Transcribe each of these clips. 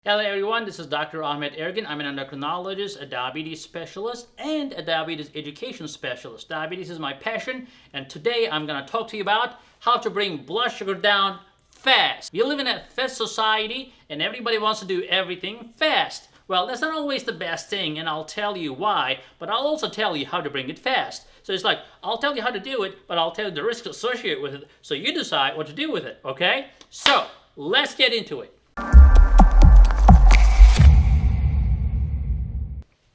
Hello everyone, this is Dr. Ahmed Ergin. I'm an endocrinologist, a diabetes specialist, and a diabetes education specialist. Diabetes is my passion, and today I'm going to talk to you about how to bring blood sugar down fast. We live in a fast society, and everybody wants to do everything fast. Well, that's not always the best thing, and I'll tell you why, but I'll also tell you how to bring it fast. So it's like, I'll tell you how to do it, but I'll tell you the risks associated with it, so you decide what to do with it, okay? So, let's get into it.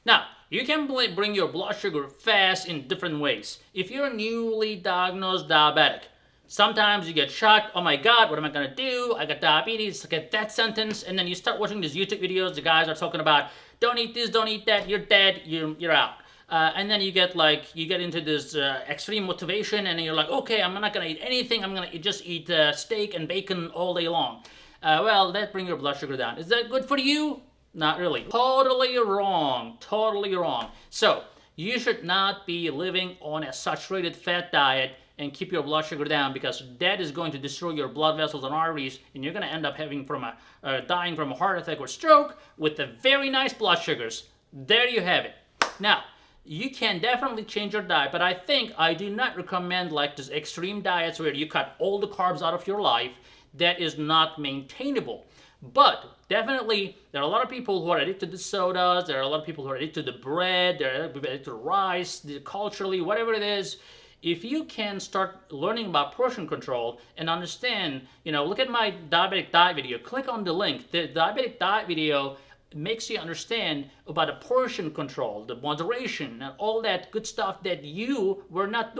Now, you can bring your blood sugar fast in different ways. If you're a newly diagnosed diabetic, sometimes you get shocked, oh my god, what am I going to do? I got diabetes, I get that sentence, and then you start watching these YouTube videos, the guys are talking about, don't eat this, don't eat that, you're dead, you're out. And then you get into this extreme motivation, and you're like, okay, I'm not going to eat anything, I'm going to just eat steak and bacon all day long. Well, that brings your blood sugar down. Is that good for you? Not really. Totally wrong. Totally wrong. So, you should not be living on a saturated fat diet and keep your blood sugar down, because that is going to destroy your blood vessels and arteries, and you're going to end up dying from a heart attack or stroke with the very nice blood sugars. There you have it. Now, you can definitely change your diet, but I do not recommend like this extreme diets where you cut all the carbs out of your life. That is not maintainable. But definitely, there are a lot of people who are addicted to sodas, there are a lot of people who are addicted to bread, they're addicted to rice, culturally, whatever it is. If you can start learning about portion control and understand, look at my diabetic diet video, click on the link. The diabetic diet video makes you understand about the portion control, the moderation, and all that good stuff that you were not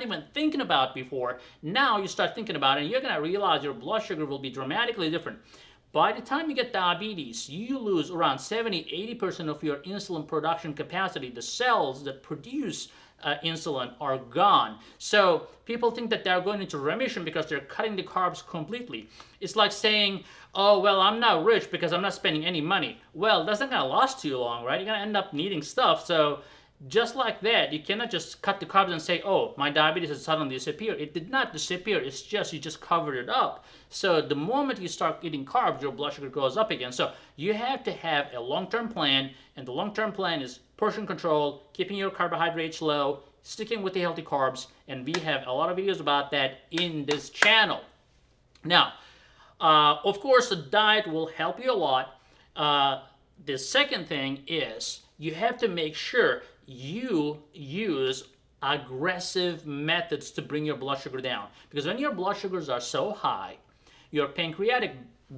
even thinking about before. Now you start thinking about it, and you're going to realize your blood sugar will be dramatically different. By the time you get diabetes, you lose around 70-80% of your insulin production capacity. The cells that produce insulin are gone. So people think that they're going into remission because they're cutting the carbs completely. It's like saying, oh, well, I'm not rich because I'm not spending any money. Well, that's not going to last too long, right? You're going to end up needing stuff. So just like that, you cannot just cut the carbs and say, oh, my diabetes has suddenly disappeared. It did not disappear. It's just, you just covered it up. So the moment you start eating carbs, your blood sugar goes up again. So you have to have a long-term plan, and the long-term plan is portion control, keeping your carbohydrates low, sticking with the healthy carbs, and we have a lot of videos about that in this channel. Now, of course, the diet will help you a lot. The second thing is you have to make sure you use aggressive methods to bring your blood sugar down. Because when your blood sugars are so high, your pancreatic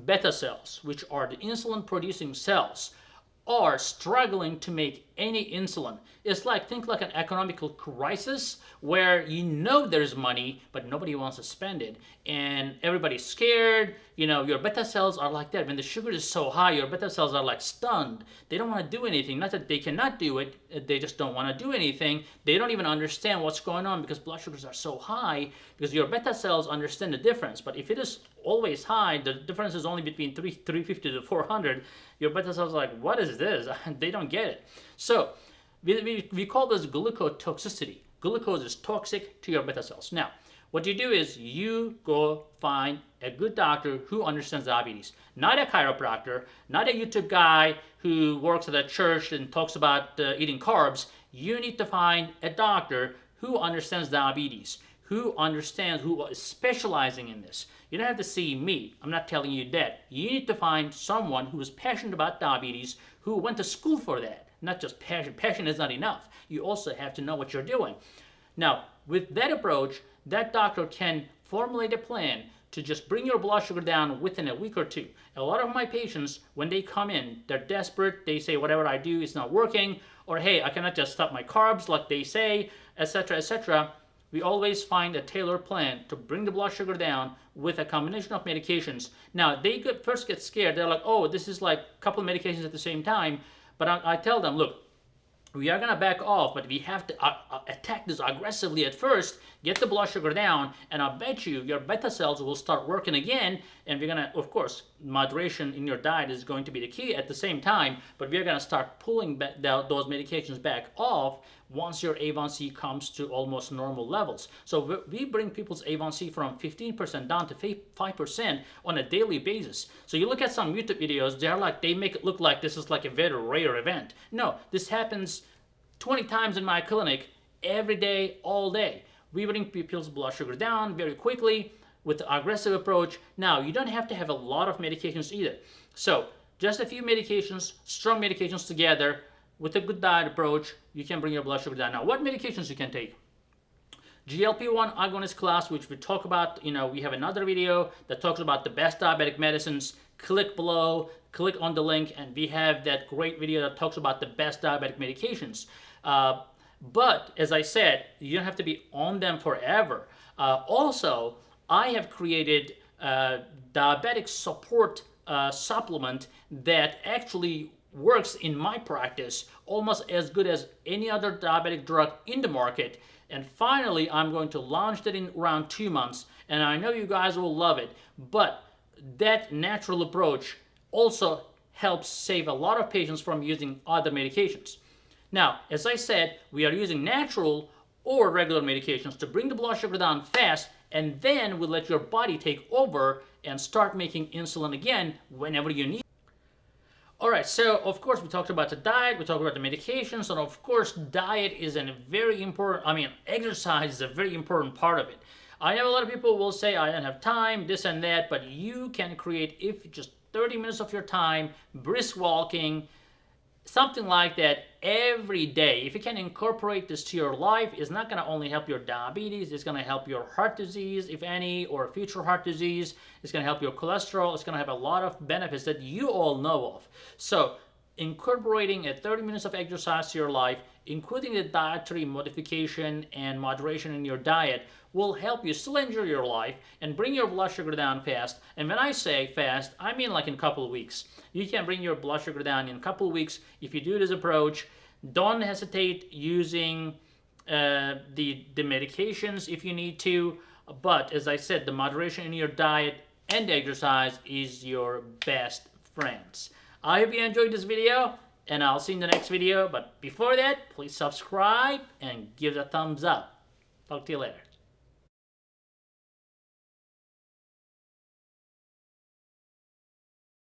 beta cells, which are the insulin producing cells, are struggling to make any insulin. It's like, think like an economical crisis where there's money, but nobody wants to spend it. And everybody's scared. Your beta cells are like that. When the sugar is so high, your beta cells are like stunned. They don't want to do anything. Not that they cannot do it. They just don't want to do anything. They don't even understand what's going on because blood sugars are so high, because your beta cells understand the difference. But if it is always high, the difference is only between 350 to 400. Your beta cells are like, what is this? They don't get it. So we call this glucotoxicity. Glucose is toxic to your beta cells. Now, what you do is you go find a good doctor who understands diabetes. Not a chiropractor, not a YouTube guy who works at a church and talks about eating carbs. You need to find a doctor who understands diabetes, who is specializing in this. You don't have to see me. I'm not telling you that. You need to find someone who is passionate about diabetes, who went to school for that. Not just passion. Passion is not enough. You also have to know what you're doing. Now, with that approach, that doctor can formulate a plan to just bring your blood sugar down within a week or two. A lot of my patients, when they come in, they're desperate. They say, whatever I do is not working, or hey, I cannot just stop my carbs like they say, etc., etc. We always find a tailored plan to bring the blood sugar down with a combination of medications. Now, they first get scared. They're like, oh, this is like a couple of medications at the same time. But I tell them, look, we are gonna back off, but we have to attack this aggressively at first, get the blood sugar down, and I bet you your beta cells will start working again, and we're gonna, of course, moderation in your diet is going to be the key at the same time, but we're gonna start pulling back those medications back off once your A1C comes to almost normal levels. So we bring people's A1C from 15% down to 5% on a daily basis. So you look at some YouTube videos, they make it look like this is like a very rare event. No, this happens 20 times in my clinic every day, all day. We bring people's blood sugar down very quickly with the aggressive approach. Now, you don't have to have a lot of medications either. So just a few medications, strong medications together, with a good diet approach, you can bring your blood sugar down. Now, what medications you can take? GLP-1 agonist class, which we talk about, we have another video that talks about the best diabetic medicines. Click below, click on the link, and we have that great video that talks about the best diabetic medications. But, as I said, you don't have to be on them forever. Also, I have created a diabetic support supplement that actually works in my practice almost as good as any other diabetic drug in the market. And finally, I'm going to launch that in around 2 months, and I know you guys will love it. But that natural approach also helps save a lot of patients from using other medications. Now, as I said, we are using natural or regular medications to bring the blood sugar down fast, and then we let your body take over and start making insulin again whenever you need. Alright, so of course we talked about the diet, we talked about the medications, and of course diet is a very important, exercise is a very important part of it. I know a lot of people will say, I don't have time, this and that, but you can create, if just 30 minutes of your time, brisk walking, something like that every day. If you can incorporate this to your life, it's not going to only help your diabetes, it's going to help your heart disease, if any, or future heart disease. It's going to help your cholesterol. It's going to have a lot of benefits that you all know of. So incorporating a 30 minutes of exercise to your life, including the dietary modification and moderation in your diet, will help you still enjoy your life and bring your blood sugar down fast. And when I say fast, I mean like in a couple of weeks. You can bring your blood sugar down in a couple of weeks if you do this approach. Don't hesitate using the medications if you need to. But as I said, the moderation in your diet and exercise is your best friends. I hope you enjoyed this video, and I'll see you in the next video. But before that, please subscribe and give it a thumbs up. Talk to you later.